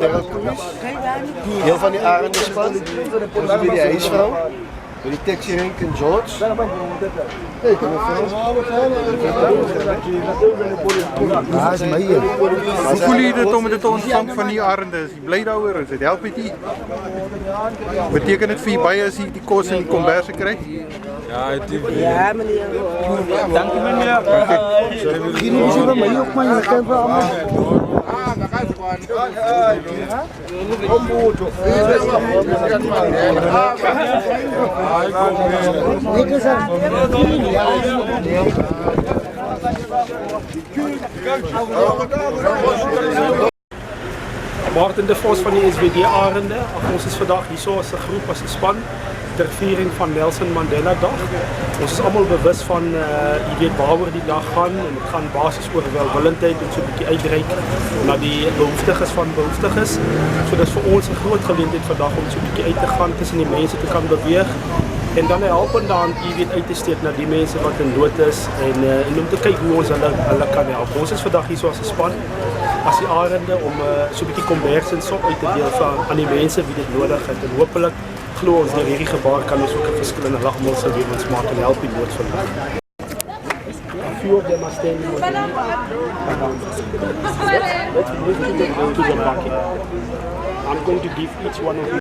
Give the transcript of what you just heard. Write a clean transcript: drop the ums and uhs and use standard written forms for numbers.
derelkoers. Deel van die arendenspan. Dan zie je die huisvrouw. Met die taxi Henk en George. Hey, kom even. Ja, is mij hier. Hoe voel je het om dit te ontvang van die arenden? Is je blij daarover? Is het help met die? Betekent het voor je baie as je die kos en die komberse krijgt? Ja, Ja, meneer. dank u meneer. Jullie moeten bij mij ook, maar je kent wel allemaal. Maarten de Vos van die SWD Arende. Ons is vandaag hier so as 'n groep, as 'n span ter viering van Nelson Mandela Dag. Ons is allemaal bewus van jy weet waaroor die dag gaan en het gaan basies oor welwillendheid en so 'n bietjie uitreik na die behoeftiges van behoeftiges. So dis vir ons 'n groot geleentheid vandag om so 'n bietjie uit te gaan tussen die mense te kan beweeg. En dan 'n helpende hand, jy weet, uit te steek na die mense wat in nood is en om te kyk hoe ons hulle kan help. Ons is vandag hier so as 'n span, as die Arende, om so 'n bietjie kombers en sop uit te deel aan die mense wie dit nodig het. En hopelik glo ons deur hierdie gebaar kan ons ook 'n verskil in hulle almal se lewens maak en help die nood vandag. A few of them are standing with me. Let's move to the bucket. I'm going to give each one of you